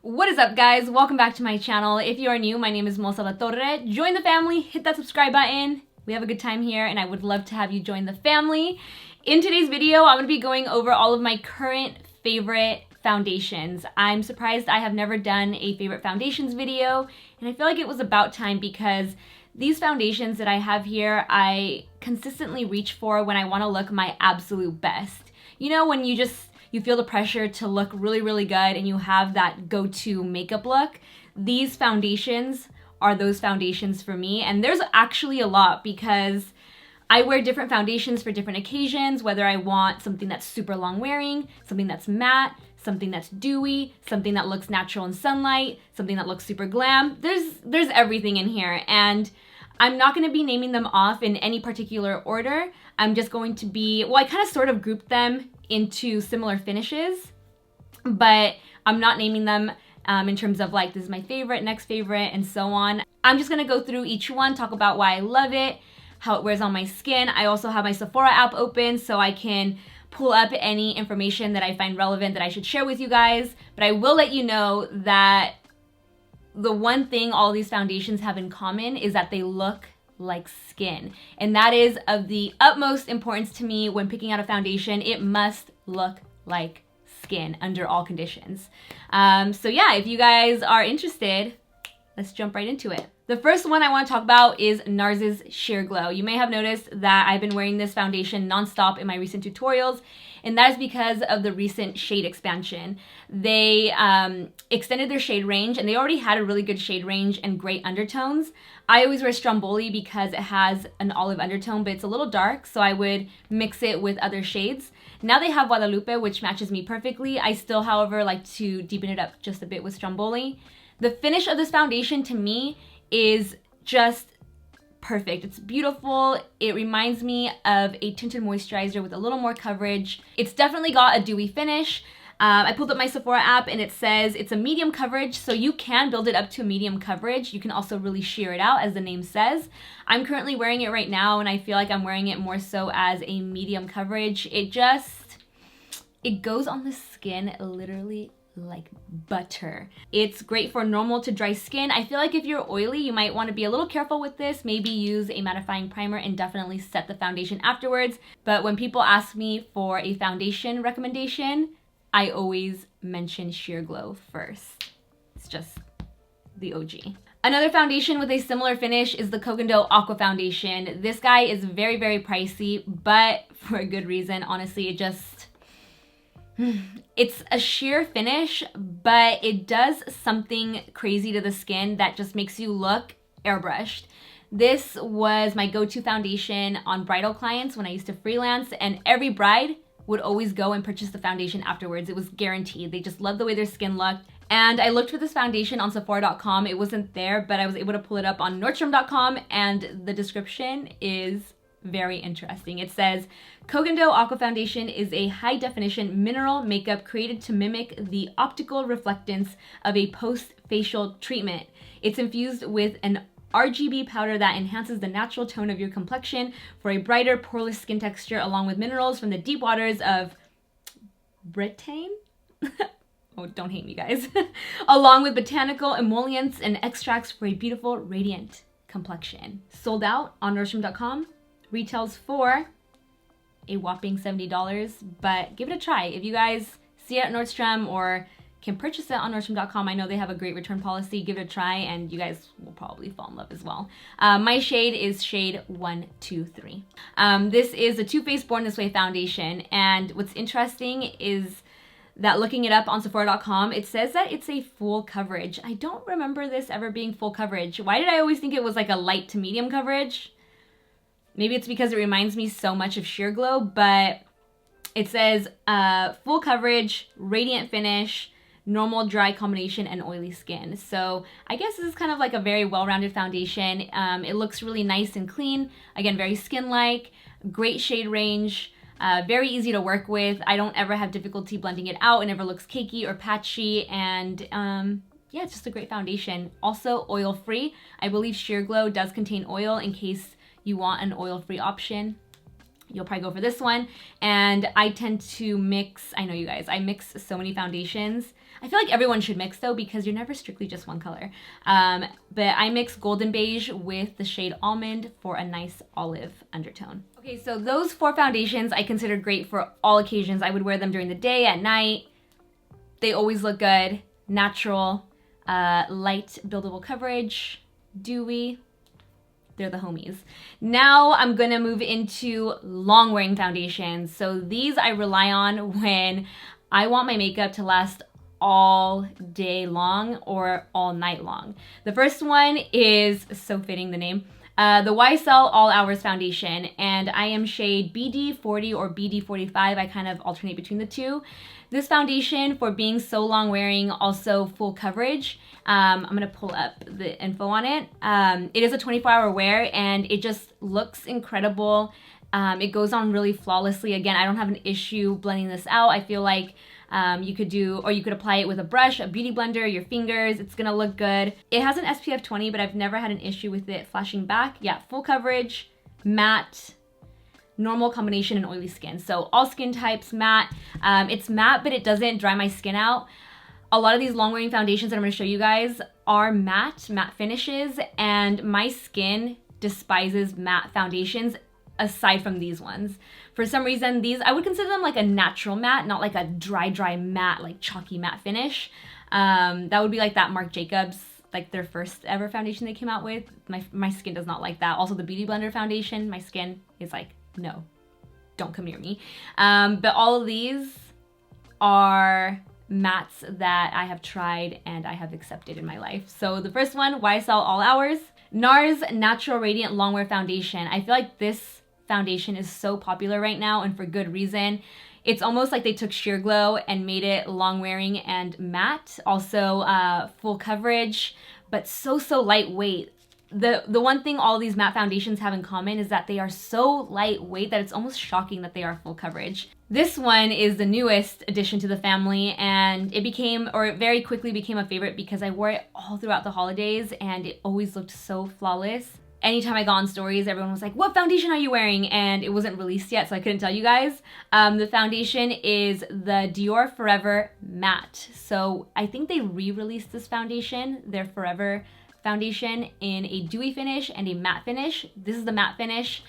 What is up, guys? Welcome back to my channel. If you are new, my name is Alatorre. Join the family, hit that subscribe button. We have a good time here and I would love to have you join the family. In today's video, I'm going to be going over all of my current favorite foundations. I'm surprised I have never done a favorite foundations video, and I feel like it was about time because these foundations that I have here, I consistently reach for when I want to look my absolute best. You know, when you feel the pressure to look really, really good and you have that go-to makeup look, these foundations are those foundations for me. And there's actually a lot because I wear different foundations for different occasions, whether I want something that's super long wearing, something that's matte, something that's dewy, something that looks natural in sunlight, something that looks super glam. There's everything in here, and I'm not going to be naming them off in any particular order. I'm just going to be, well, I kind of sort of grouped them into similar finishes, but I'm not naming them in terms of like, this is my favorite, next favorite, and so on. I'm just going to go through each one, talk about why I love it, how it wears on my skin. I also have my Sephora app open so I can pull up any information that I find relevant that I should share with you guys. But I will let you know that the one thing all these foundations have in common is that they look like skin. And that is of the utmost importance to me when picking out a foundation. It must look like skin under all conditions. So yeah, if you guys are interested, let's jump right into it. The first one I want to talk about is NARS's Sheer Glow. You may have noticed that I've been wearing this foundation nonstop in my recent tutorials, and that is because of the recent shade expansion. They extended their shade range, and they already had a really good shade range and great undertones. I always wear Stromboli because it has an olive undertone, but it's a little dark, so I would mix it with other shades. Now they have Guadalupe, which matches me perfectly. I still, however, like to deepen it up just a bit with Stromboli. The finish of this foundation to me is just perfect. It's beautiful. It reminds me of a tinted moisturizer with a little more coverage. It's definitely got a dewy finish. I pulled up my Sephora app and it says it's a medium coverage, so you can build it up to a medium coverage. You can also really sheer it out, as the name says. I'm currently wearing it right now and I feel like I'm wearing it more so as a medium coverage. It goes on the skin literally like butter. It's great for normal to dry skin. I feel like if you're oily, you might want to be a little careful with this. Maybe use a mattifying primer and definitely set the foundation afterwards. But when people ask me for a foundation recommendation, I always mention Sheer Glow first. It's just the OG. Another foundation with a similar finish is the AQUA foundation. This guy is very, very pricey, but for a good reason. Honestly, it's a sheer finish, but it does something crazy to the skin that just makes you look airbrushed. This was my go-to foundation on bridal clients when I used to freelance, and every bride would always go and purchase the foundation afterwards. It was guaranteed. They just loved the way their skin looked. And I looked for this foundation on Sephora.com. It wasn't there, but I was able to pull it up on Nordstrom.com, and the description is very interesting. It says, AQUA foundation is a high-definition mineral makeup created to mimic the optical reflectance of a post-facial treatment. It's infused with an RGB powder that enhances the natural tone of your complexion for a brighter, poreless skin texture, along with minerals from the deep waters of Bretagne? Oh, don't hate me, guys. Along with botanical emollients and extracts for a beautiful, radiant complexion. Sold out on Nordstrom.com. Retails for a whopping $70, but give it a try. If you guys see it at Nordstrom or can purchase it on Nordstrom.com, I know they have a great return policy. Give it a try and you guys will probably fall in love as well. My shade is shade 123. This is the Too Faced Born This Way foundation, and what's interesting is that looking it up on Sephora.com, it says that it's a full coverage. I don't remember this ever being full coverage. Why did I always think it was like a light to medium coverage? Maybe it's because it reminds me so much of Sheer Glow, but it says full coverage, radiant finish, normal dry combination, and oily skin. So I guess this is kind of like a very well-rounded foundation. It looks really nice and clean. Again, very skin-like, great shade range, very easy to work with. I don't ever have difficulty blending it out. It never looks cakey or patchy, and yeah, it's just a great foundation. Also oil-free. I believe Sheer Glow does contain oil in case you want an oil-free option. You'll probably go for this one. And I tend to mix, I know you guys, I mix so many foundations. I feel like everyone should mix though, because you're never strictly just one color. But I mix Golden Beige with the shade Almond for a nice olive undertone. Okay, so those 4 foundations I consider great for all occasions. I would wear them during the day, at night. They always look good, natural, light buildable coverage, dewy. They're the homies. Now I'm gonna move into long wearing foundations. So these I rely on when I want my makeup to last all day long or all night long. The first one is, so fitting the name, the YSL All Hours Foundation, and I am shade BD40 or BD45. I kind of alternate between the two. This foundation, for being so long wearing, also full coverage, I'm gonna pull up the info on it. It is a 24-hour wear and it just looks incredible. It goes on really flawlessly. Again, I don't have an issue blending this out. I feel like you could apply it with a brush, a beauty blender, your fingers. It's gonna look good. It has an SPF 20, but I've never had an issue with it flashing back. Yeah, full coverage, matte, normal, combination, and oily skin. So all skin types, matte. It's matte, but it doesn't dry my skin out. A lot of these long wearing foundations that I'm gonna show you guys are matte finishes, and my skin despises matte foundations aside from these ones. For some reason, these, I would consider them like a natural matte, not like a dry matte, like chalky matte finish. That would be like that Marc Jacobs, like their first ever foundation they came out with. My skin does not like that. Also the Beauty Blender foundation, my skin is like, no, don't come near me. But all of these are mattes that I have tried and I have accepted in my life. So the first one, YSL All Hours, NARS Natural Radiant Longwear Foundation. I feel like this foundation is so popular right now, and for good reason. It's almost like they took Sheer Glow and made it long wearing and matte. Also full coverage, but so lightweight. The one thing all these matte foundations have in common is that they are so lightweight that it's almost shocking that they are full coverage. This one is the newest addition to the family, and it very quickly became a favorite because I wore it all throughout the holidays and it always looked so flawless. Anytime I got on stories, everyone was like, what foundation are you wearing? And it wasn't released yet, so I couldn't tell you guys. The foundation is the Dior Forever Matte. So I think they re-released this foundation, their Forever foundation, in a dewy finish and a matte finish. This is the matte finish.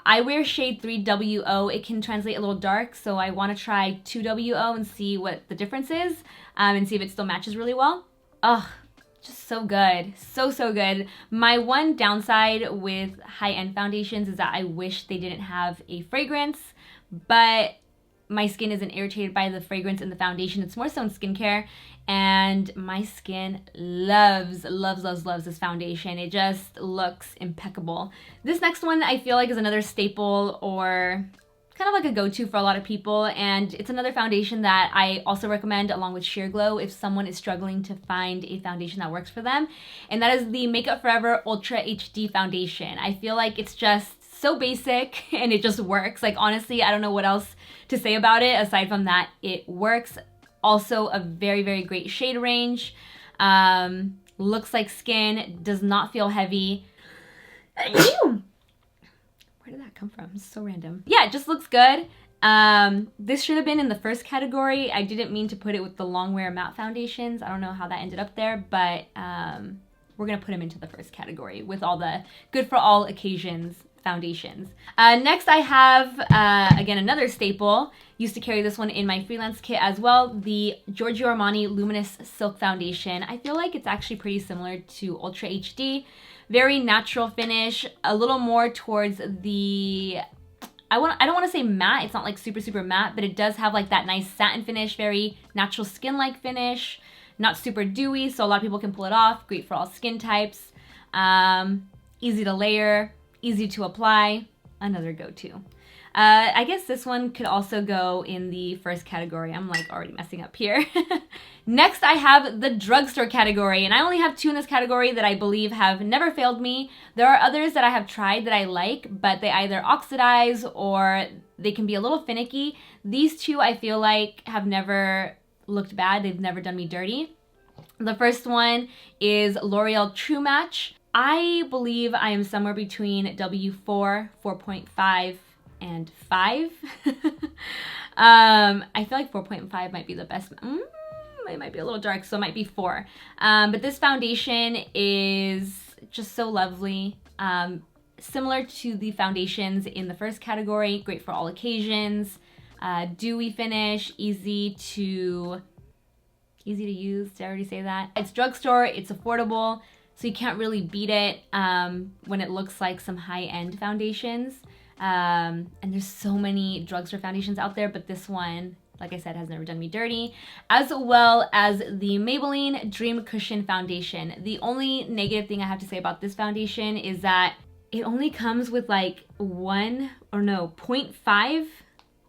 I wear shade 3WO. It can translate a little dark, so I want to try 2WO and see what the difference is, and see if it still matches really well. Ugh. Just so good. So good. My one downside with high-end foundations is that I wish they didn't have a fragrance, but my skin isn't irritated by the fragrance in the foundation. It's more so in skincare, and my skin loves this foundation. It just looks impeccable. This next one I feel like is another staple, or kind of like a go-to for a lot of people, and it's another foundation that I also recommend along with Sheer Glow if someone is struggling to find a foundation that works for them, and that is the Makeup Forever Ultra HD Foundation. I feel like it's just so basic and it just works. Like honestly, I don't know what else to say about it aside from that it works. Also a very great shade range. Looks like skin, does not feel heavy. Where did that come from? It's so random. Yeah, it just looks good. This should have been in the first category. I didn't mean to put it with the long wear matte foundations. I don't know how that ended up there, but we're gonna put them into the first category with all the good for all occasions foundations. Next I have, again, another staple. Used to carry this one in my freelance kit as well, the Giorgio Armani Luminous Silk Foundation. I feel like it's actually pretty similar to Ultra HD. Very natural finish, a little more towards the, I don't want to say matte, it's not like super matte, but it does have like that nice satin finish, very natural skin-like finish, not super dewy, so a lot of people can pull it off, great for all skin types, easy to layer, easy to apply, another go-to. I guess this one could also go in the first category. I'm like already messing up here. Next, I have the drugstore category, and I only have 2 in this category that I believe have never failed me. There are others that I have tried that I like, but they either oxidize or they can be a little finicky. These 2 I feel like have never looked bad. They've never done me dirty. The first one is L'Oreal True Match. I believe I am somewhere between W4, 4.5, and 5. I feel like 4.5 might be the best. it might be a little dark, so it might be 4. But this foundation is just so lovely. Similar to the foundations in the first category, great for all occasions. Dewy finish, easy to use. Did I already say that? It's drugstore, it's affordable, so you can't really beat it when it looks like some high-end foundations. And there's so many drugstore foundations out there, but this one, like I said, has never done me dirty. As well as the Maybelline Dream Cushion Foundation. The only negative thing I have to say about this foundation is that it only comes with like 0.5.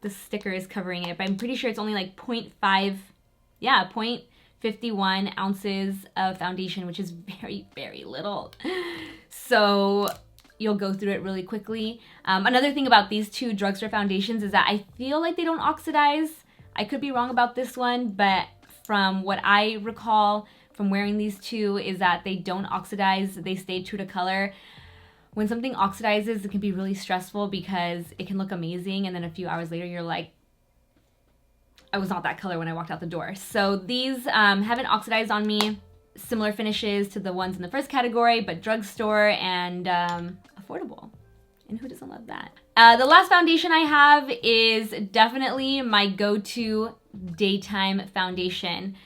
The sticker is covering it, but I'm pretty sure it's only like 0.5, yeah, 0.51 ounces of foundation, which is very, very little. So you'll go through it really quickly. Another thing about these two drugstore foundations is that I feel like they don't oxidize. I could be wrong about this one, but from what I recall from wearing these two is that they don't oxidize, they stay true to color. When something oxidizes, it can be really stressful because it can look amazing and then a few hours later you're like, I was not that color when I walked out the door. So these haven't oxidized on me. Similar finishes to the ones in the first category, but drugstore and affordable. And who doesn't love that? The last foundation I have is definitely my go-to daytime foundation.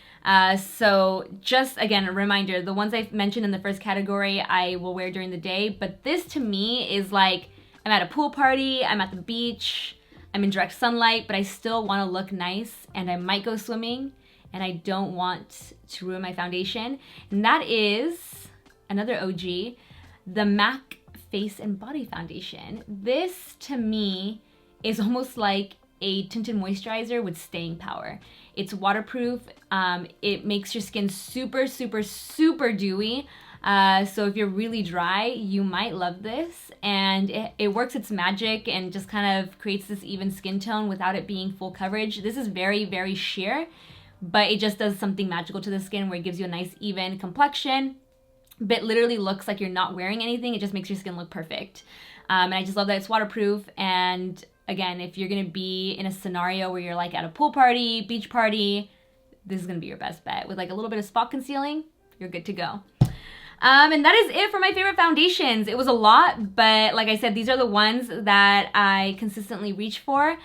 So just again, a reminder, the ones I've mentioned in the first category I will wear during the day, but this to me is like, I'm at a pool party, I'm at the beach, I'm in direct sunlight, but I still want to look nice and I might go swimming and I don't want to ruin my foundation. And that is another OG, the MAC Face and Body Foundation. This to me is almost like a tinted moisturizer with staying power. It's waterproof. It makes your skin super, super, super dewy. So if you're really dry, you might love this. And it works its magic and just kind of creates this even skin tone without it being full coverage. This is very, very sheer, but it just does something magical to the skin where it gives you a nice even complexion, but literally looks like you're not wearing anything. It just makes your skin look perfect. And I just love that it's waterproof. And again, if you're gonna be in a scenario where you're like at a pool party, beach party, this is gonna be your best bet. With like a little bit of spot concealing, you're good to go. And that is it for my favorite foundations. It was a lot, but like I said, these are the ones that I consistently reach for.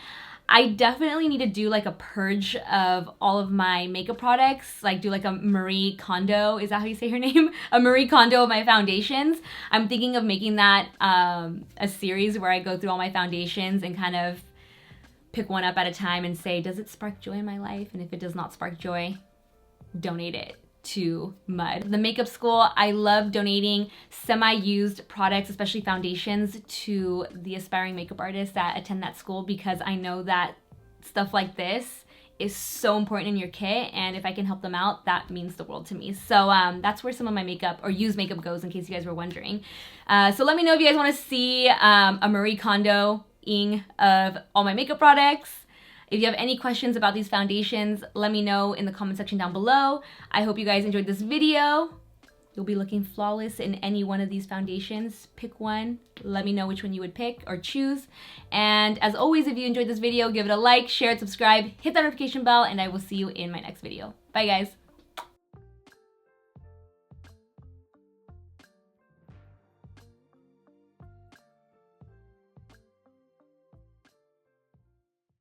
I definitely need to do like a purge of all of my makeup products, like do like a Marie Kondo, is that how you say her name? A Marie Kondo of my foundations. I'm thinking of making that a series where I go through all my foundations and kind of pick one up at a time and say, does it spark joy in my life? And if it does not spark joy, donate it to Mud. The makeup school, I love donating semi-used products, especially foundations, to the aspiring makeup artists that attend that school, because I know that stuff like this is so important in your kit, and if I can help them out, that means the world to me. So that's where some of my makeup or used makeup goes, in case you guys were wondering. So let me know if you guys want to see a Marie Kondo-ing of all my makeup products. If you have any questions about these foundations, let me know in the comment section down below. I hope you guys enjoyed this video. You'll be looking flawless in any one of these foundations. Pick one. Let me know which one you would pick or choose. And as always, if you enjoyed this video, give it a like, share it, subscribe, hit that notification bell, and I will see you in my next video. Bye, guys.